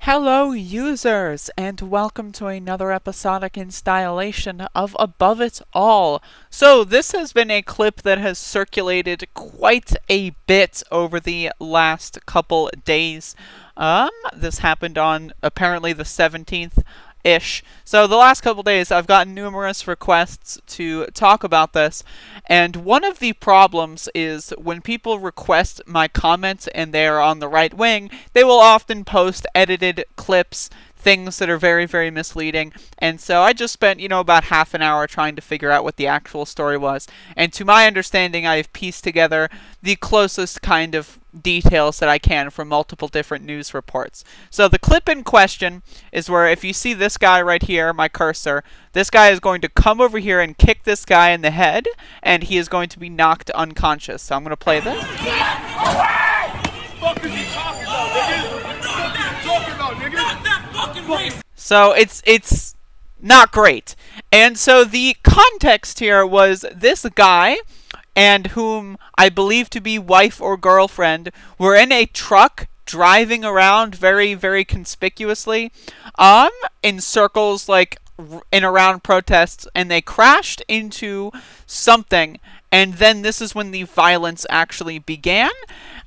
Hello users, and welcome to another episodic installation of Above It All. So this has been a clip that has circulated quite a bit over the last couple days. This happened on apparently the 17th-ish. So the last couple days I've gotten numerous requests to talk about this, and one of the problems is when people request my comments and they're on the right wing, they will often post edited clips, things that are very, very misleading. And so I just spent, about half an hour trying to figure out what the actual story was. And to my understanding, I have pieced together the closest kind of details that I can from multiple different news reports. So the clip in question is where, if you see this guy right here, my cursor, this guy is going to come over here and kick this guy in the head, and he is going to be knocked unconscious. So I'm going to play this. So it's not great. And so the context here was this guy, and whom I believe to be wife or girlfriend, were in a truck driving around very, very conspicuously in circles, like in around protests, and they crashed into something, and then this is when the violence actually began.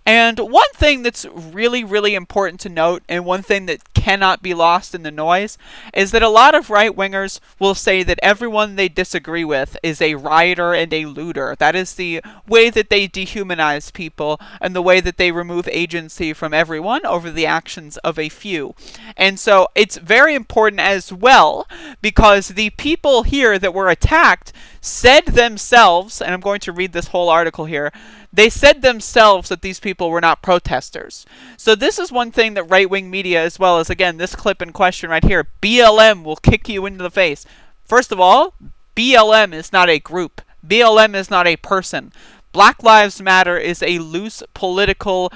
And one thing that's really, really important to note, and one thing that cannot be lost in the noise, is that a lot of right-wingers will say that everyone they disagree with is a rioter and a looter. That is the way that they dehumanize people, and the way that they remove agency from everyone over the actions of a few. And so it's very important as well, because the people here that were attacked said themselves, and I'm going to read this whole article here, they said themselves that these people were not protesters. So this is one thing that right-wing media, as well as, again, this clip in question right here, BLM will kick you into the face. First of all, BLM is not a group. BLM is not a person. Black Lives Matter is a loose political,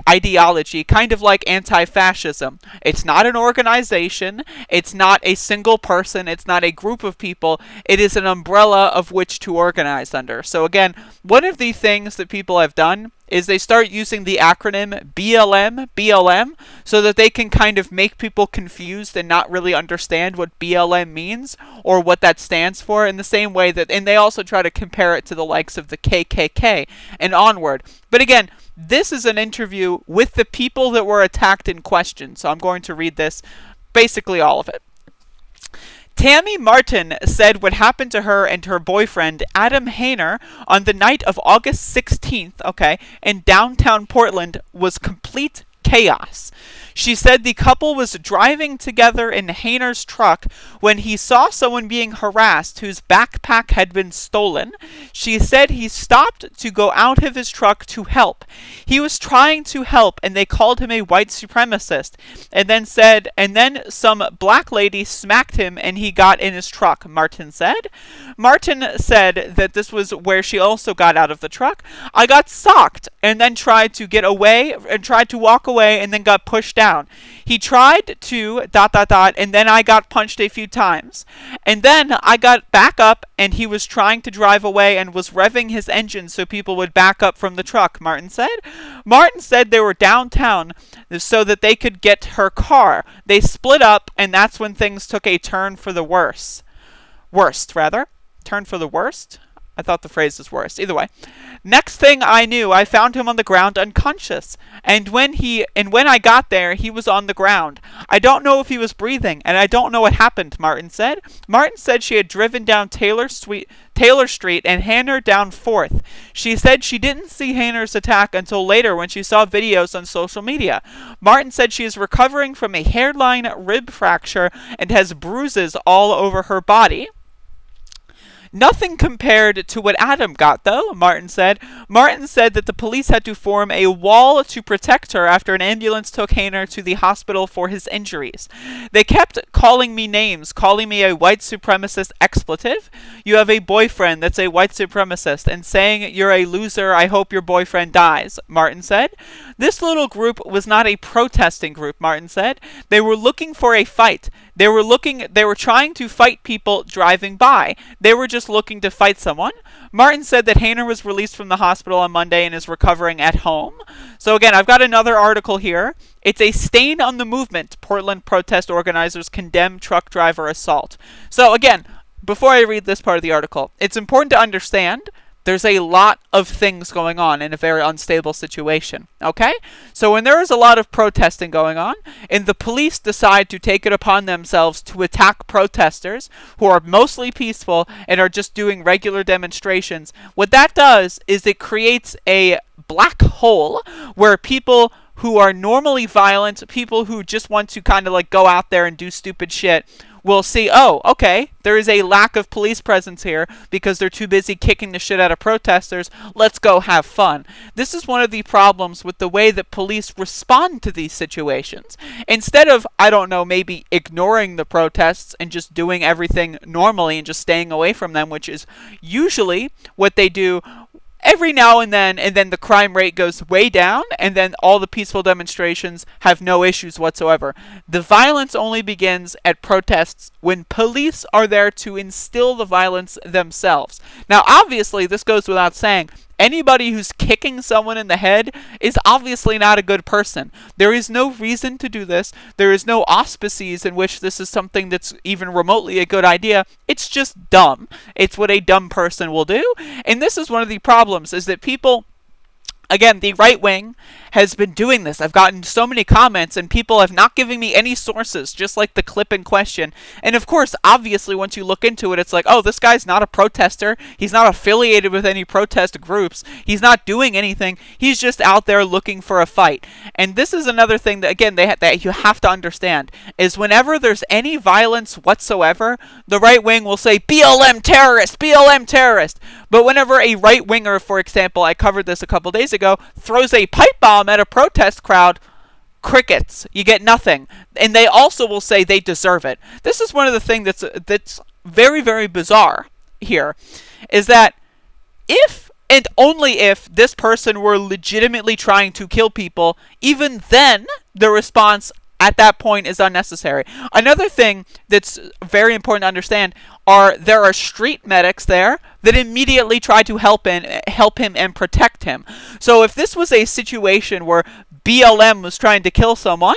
ideology, kind of like anti-fascism. It's not an organization. It's not a single person. It's not a group of people. It is an umbrella of which to organize under. So again, one of the things that people have done is they start using the acronym BLM, so that they can kind of make people confused and not really understand what BLM means or what that stands for, in the same way that, and they also try to compare it to the likes of the KKK and onward. But again, this is an interview with the people that were attacked in question, so I'm going to read this, basically all of it. Tammy Martin said what happened to her and her boyfriend, Adam Hayner, on the night of August 16th, in downtown Portland was complete chaos. She said the couple was driving together in Hayner's truck when he saw someone being harassed whose backpack had been stolen. She said he stopped to go out of his truck to help. He was trying to help, and they called him a white supremacist, and then some black lady smacked him and he got in his truck, Martin said. Martin said that this was where she also got out of the truck. I got socked and then tried to get away and tried to walk away and then got pushed down. He tried to ... and then I got punched a few times. And then I got back up and he was trying to drive away and was revving his engine so people would back up from the truck, Martin said. Martin said they were downtown so that they could get her car. They split up, and that's when things took a turn for the worse. Turn for the worst? I thought the phrase was worst. Either way. Next thing I knew, I found him on the ground unconscious. And when I got there, he was on the ground. I don't know if he was breathing, and I don't know what happened, Martin said. Martin said she had driven down Taylor Street and Hayner down 4th. She said she didn't see Hayner's attack until later when she saw videos on social media. Martin said she is recovering from a hairline rib fracture and has bruises all over her body. Nothing compared to what Adam got, though, Martin said. Martin said that the police had to form a wall to protect her after an ambulance took Hayner to the hospital for his injuries. They kept calling me names, calling me a white supremacist expletive. You have a boyfriend that's a white supremacist, and saying you're a loser, I hope your boyfriend dies, Martin said. This little group was not a protesting group, Martin said. They were looking for a fight. They were trying to fight people driving by. They were just looking to fight someone. Martin said that Hayner was released from the hospital on Monday and is recovering at home. So again, I've got another article here. It's a stain on the movement. Portland protest organizers condemn truck driver assault. So again, before I read this part of the article, it's important to understand there's a lot of things going on in a very unstable situation, okay? So when there is a lot of protesting going on, and the police decide to take it upon themselves to attack protesters who are mostly peaceful and are just doing regular demonstrations, what that does is it creates a black hole where people who are normally violent, people who just want to kind of like go out there and do stupid shit, will see, oh, okay, there is a lack of police presence here because they're too busy kicking the shit out of protesters. Let's go have fun. This is one of the problems with the way that police respond to these situations. Instead of, I don't know, maybe ignoring the protests and just doing everything normally and just staying away from them, which is usually what they do every now and then the crime rate goes way down, and then all the peaceful demonstrations have no issues whatsoever. The violence only begins at protests when police are there to instill the violence themselves. Now, obviously, this goes without saying, anybody who's kicking someone in the head is obviously not a good person. There is no reason to do this. There is no auspices in which this is something that's even remotely a good idea. It's just dumb. It's what a dumb person will do. And this is one of the problems, is that people, again, the right wing has been doing this. I've gotten so many comments, and people have not given me any sources, just like the clip in question. And of course, obviously, once you look into it, it's like, oh, this guy's not a protester. He's not affiliated with any protest groups. He's not doing anything. He's just out there looking for a fight. And this is another thing that, again, that you have to understand, is whenever there's any violence whatsoever, the right wing will say, BLM terrorist, BLM terrorist. But whenever a right winger, for example, I covered this a couple days ago, throws a pipe bomb at a protest crowd, crickets. You get nothing. And they also will say they deserve it. This is one of the things that's very, very bizarre here, is that if and only if this person were legitimately trying to kill people, even then the response at that point is unnecessary. Another thing that's very important to understand there are street medics there that immediately try to help him and protect him. So if this was a situation where BLM was trying to kill someone,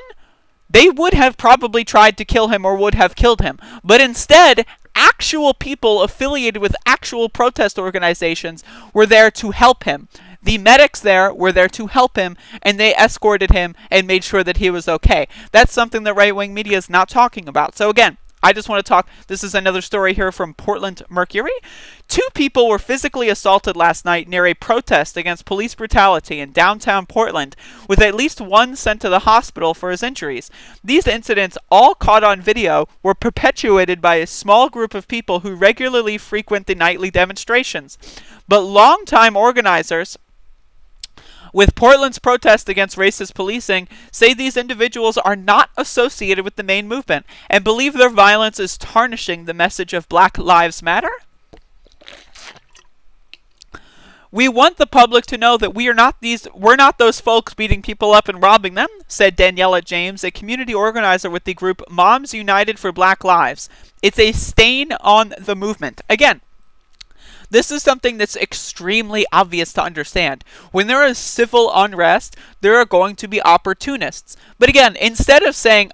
they would have probably tried to kill him or would have killed him. But instead, actual people affiliated with actual protest organizations were there to help him. The medics there were there to help him, and they escorted him and made sure that he was okay. That's something that right-wing media is not talking about. So again, I just want to talk, this is another story here from Portland Mercury. 2 people were physically assaulted last night near a protest against police brutality in downtown Portland, with at least one sent to the hospital for his injuries. These incidents, all caught on video, were perpetuated by a small group of people who regularly frequent the nightly demonstrations. But longtime organizers with Portland's protest against racist policing say these individuals are not associated with the main movement and believe their violence is tarnishing the message of Black Lives Matter. We want the public to know that we're not those folks beating people up and robbing them, said Daniela James, a community organizer with the group Moms United for Black Lives. It's a stain on the movement. Again, this is something that's extremely obvious to understand. When there is civil unrest, there are going to be opportunists. But again, instead of saying,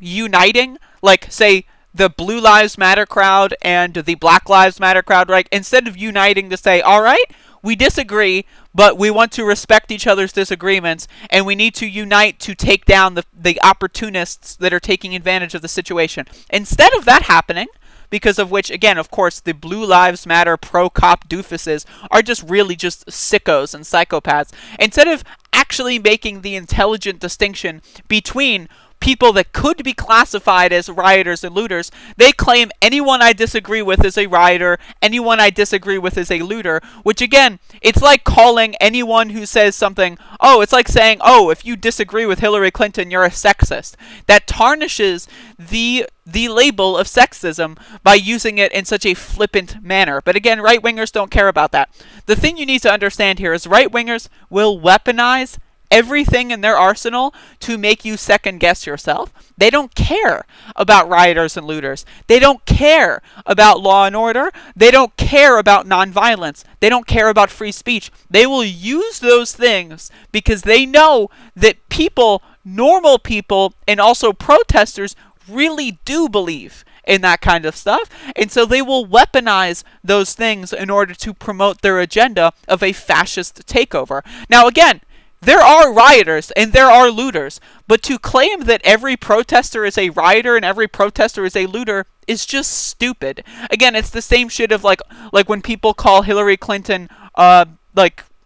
uniting, like, say, the Blue Lives Matter crowd and the Black Lives Matter crowd, right? Instead of uniting to say, all right, we disagree, but we want to respect each other's disagreements, and we need to unite to take down the opportunists that are taking advantage of the situation. Instead of that happening, because of which, again, of course, the Blue Lives Matter pro-cop doofuses are just really just sickos and psychopaths. Instead of actually making the intelligent distinction between people that could be classified as rioters and looters, they claim anyone I disagree with is a rioter, anyone I disagree with is a looter, which again, it's like calling anyone who says something, it's like saying, if you disagree with Hillary Clinton, you're a sexist. That tarnishes the label of sexism by using it in such a flippant manner. But again, right-wingers don't care about that. The thing you need to understand here is right-wingers will weaponize everything in their arsenal to make you second guess yourself. They don't care about rioters and looters. They don't care about law and order. They don't care about nonviolence. They don't care about free speech. They will use those things because they know that people, normal people, and also protesters really do believe in that kind of stuff. And so they will weaponize those things in order to promote their agenda of a fascist takeover. Now, again, there are rioters and there are looters, but to claim that every protester is a rioter and every protester is a looter is just stupid. Again, it's the same shit of like when people call Hillary Clinton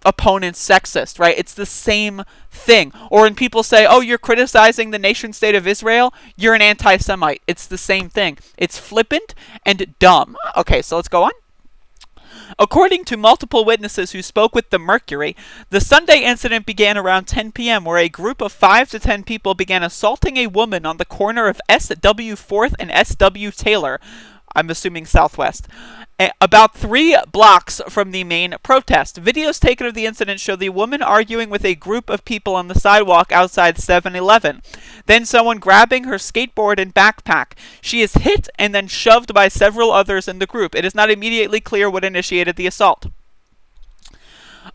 opponents sexist, right? It's the same thing. Or when people say, oh, you're criticizing the nation state of Israel, you're an anti-Semite. It's the same thing. It's flippant and dumb. Okay, so let's go on. According to multiple witnesses who spoke with the Mercury, the Sunday incident began around 10 p.m. where a group of 5 to 10 people began assaulting a woman on the corner of SW 4th and SW Taylor, I'm assuming Southwest, about 3 blocks from the main protest. Videos taken of the incident show the woman arguing with a group of people on the sidewalk outside 7-Eleven. Then someone grabbing her skateboard and backpack. She is hit and then shoved by several others in the group. It is not immediately clear what initiated the assault.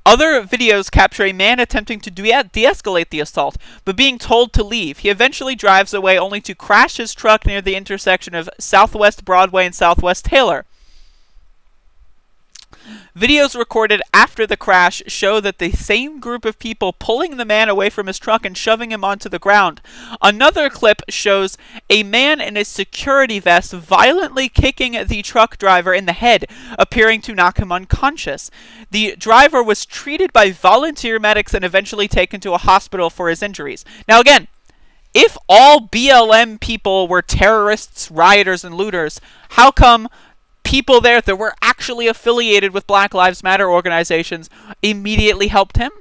Other videos capture a man attempting to de-escalate the assault, but being told to leave. He eventually drives away only to crash his truck near the intersection of Southwest Broadway and Southwest Taylor. Videos recorded after the crash show that the same group of people pulling the man away from his truck and shoving him onto the ground. Another clip shows a man in a security vest violently kicking the truck driver in the head, appearing to knock him unconscious. The driver was treated by volunteer medics and eventually taken to a hospital for his injuries. Now again, if all BLM people were terrorists, rioters, and looters, how come people there that were actually affiliated with Black Lives Matter organizations immediately helped him?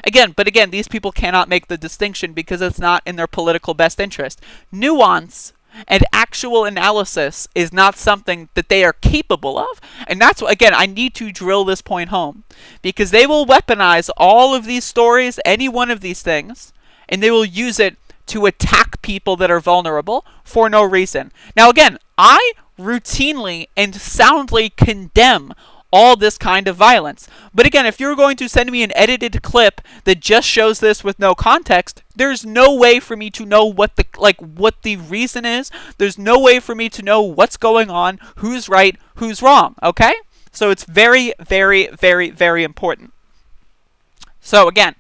Again, these people cannot make the distinction because it's not in their political best interest. Nuance and actual analysis is not something that they are capable of. And that's what, again, I need to drill this point home. Because they will weaponize all of these stories, any one of these things, and they will use it to attack people that are vulnerable for no reason. Now again, I routinely and soundly condemn all this kind of violence. But again, if you're going to send me an edited clip that just shows this with no context, there's no way for me to know what the reason is. There's no way for me to know what's going on, who's right, who's wrong, okay? So it's very, very, very, very important. So again,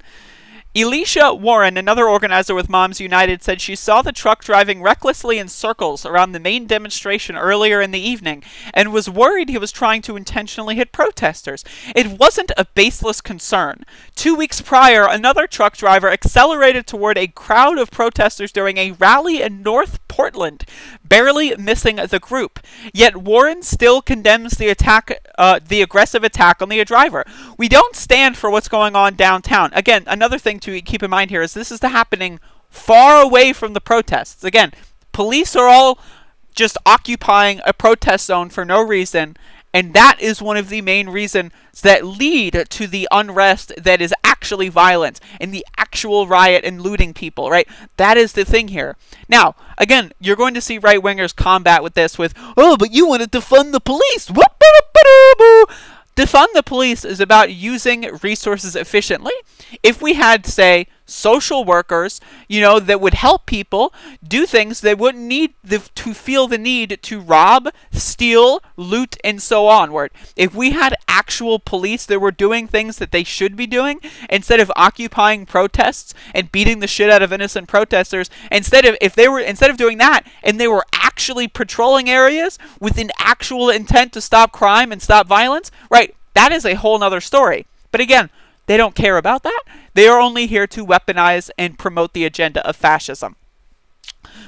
Elisha Warren, another organizer with Moms United, said she saw the truck driving recklessly in circles around the main demonstration earlier in the evening and was worried he was trying to intentionally hit protesters. It wasn't a baseless concern. 2 weeks prior, another truck driver accelerated toward a crowd of protesters during a rally in North Portland, barely missing the group. Yet Warren still condemns the aggressive attack on the driver. We don't stand for what's going on downtown. Again, another thing to keep in mind here is this is happening far away from the protests. Again, police are all just occupying a protest zone for no reason, and that is one of the main reasons that lead to the unrest that is actually violent and the actual riot and looting people, right? That is the thing here. Now, again, you're going to see right-wingers combat with this with, oh, but you want to defund the police. Defund the police is about using resources efficiently. If we had, say, social workers, that would help people do things they wouldn't need to feel the need to rob, steal, loot, and so onward. If we had actual police that were doing things that they should be doing, instead of occupying protests and beating the shit out of innocent protesters, instead of doing that, and they were actually patrolling areas with an actual intent to stop crime and stop violence, right, that is a whole nother story. But again, they don't care about that. They are only here to weaponize and promote the agenda of fascism.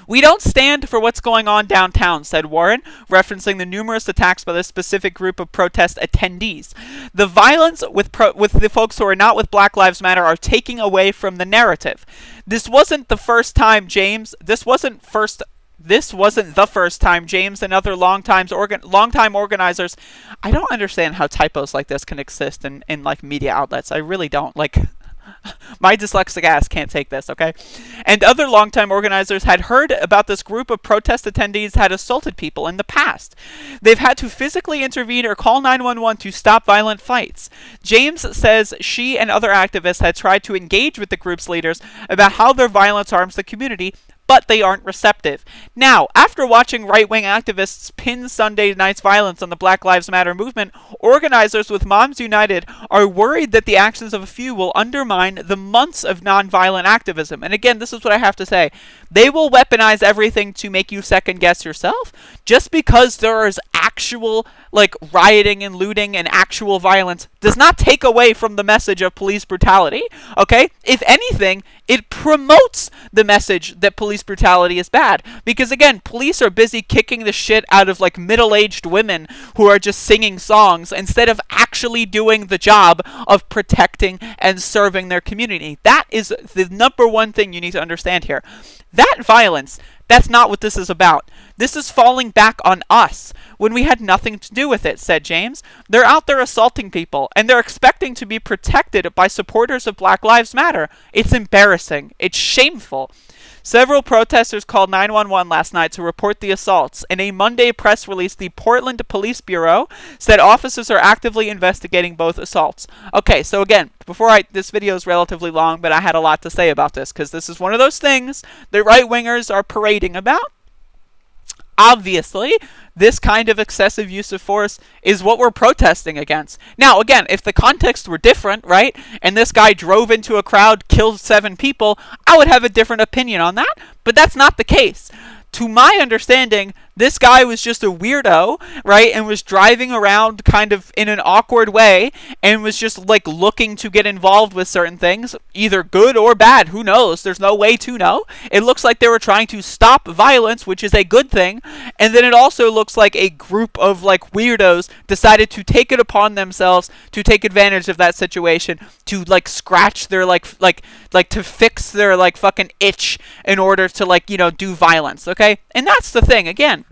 We don't stand for what's going on downtown, said Warren, referencing the numerous attacks by this specific group of protest attendees. The violence with the folks who are not with Black Lives Matter are taking away from the narrative. This wasn't the first time James and other longtime organizers. I don't understand how typos like this can exist in media outlets. I really don't. My dyslexic ass can't take this, okay? And other longtime organizers had heard about this group of protest attendees had assaulted people in the past. They've had to physically intervene or call 911 to stop violent fights. James says she and other activists had tried to engage with the group's leaders about how their violence harms the community, but they aren't receptive. Now, after watching right-wing activists pin Sunday night's violence on the Black Lives Matter movement, organizers with Moms United are worried that the actions of a few will undermine the months of nonviolent activism. And again, this is what I have to say. They will weaponize everything to make you second-guess yourself. Just because there is actual, rioting and looting and actual violence does not take away from the message of police brutality, okay? If anything, it promotes the message that police brutality is bad. Because again, police are busy kicking the shit out of middle-aged women who are just singing songs instead of actually doing the job of protecting and serving their community. That is the number one thing you need to understand here. That violence, that's not what this is about. This is falling back on us when we had nothing to do with it, said James. They're out there assaulting people, and they're expecting to be protected by supporters of Black Lives Matter. It's embarrassing. It's shameful. Several protesters called 911 last night to report the assaults. In a Monday press release, the Portland Police Bureau said officers are actively investigating both assaults. Okay, so again, this video is relatively long, but I had a lot to say about this, because this is one of those things the right-wingers are parading about. Obviously, this kind of excessive use of force is what we're protesting against. Now, again, if the context were different, right, and this guy drove into a crowd, killed 7 people, I would have a different opinion on that, but that's not the case. To my understanding, this guy was just a weirdo, right, and was driving around kind of in an awkward way and was just looking to get involved with certain things, either good or bad. Who knows? There's no way to know. It looks like they were trying to stop violence, which is a good thing, and then it also looks like a group of weirdos decided to take it upon themselves to take advantage of that situation, to scratch their to fix their fucking itch in order to do violence, okay? And that's the thing, again,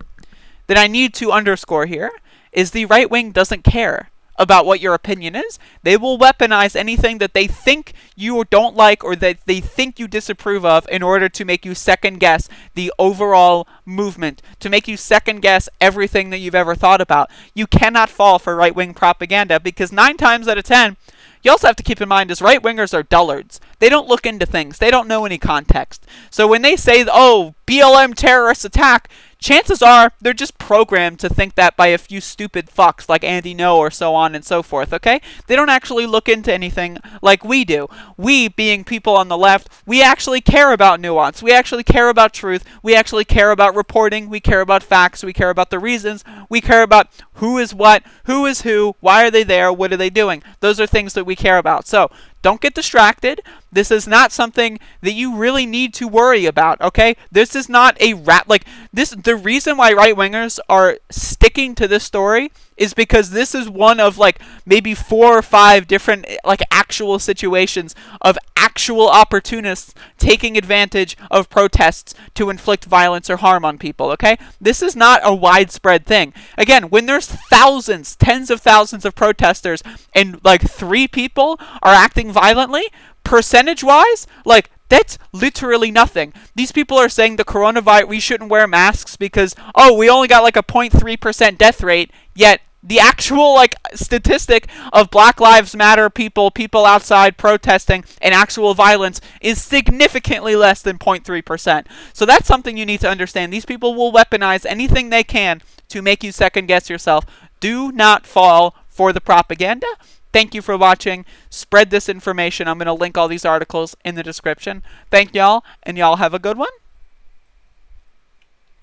that I need to underscore here, is the right wing doesn't care about what your opinion is. They will weaponize anything that they think you don't like or that they think you disapprove of in order to make you second guess the overall movement, to make you second guess everything that you've ever thought about. You cannot fall for right wing propaganda, because 9 times out of 10, you also have to keep in mind is right-wingers are dullards. They don't look into things. They don't know any context. So when they say, oh, BLM terrorist attack, chances are they're just programmed to think that by a few stupid fucks like Andy No or so on and so forth, okay? They don't actually look into anything like we do. We, being people on the left, we actually care about nuance. We actually care about truth. We actually care about reporting. We care about facts. We care about the reasons. We care about who is what, who is who, why are they there, what are they doing. Those are things that we care about. So, don't get distracted. This is not something that you really need to worry about, okay? This is not a the reason why right-wingers are sticking to this story is because this is one of maybe 4 or 5 different actual situations of actual opportunists taking advantage of protests to inflict violence or harm on people, okay? This is not a widespread thing. Again, when there's thousands, tens of thousands of protesters and 3 people are acting violently, percentage-wise, that's literally nothing. These people are saying the coronavirus, we shouldn't wear masks because, oh, we only got a 0.3% death rate, yet the actual statistic of Black Lives Matter people outside protesting and actual violence is significantly less than 0.3%. So that's something you need to understand. These people will weaponize anything they can to make you second guess yourself. Do not fall for the propaganda. Thank you for watching. Spread this information. I'm going to link all these articles in the description. Thank y'all, and y'all have a good one.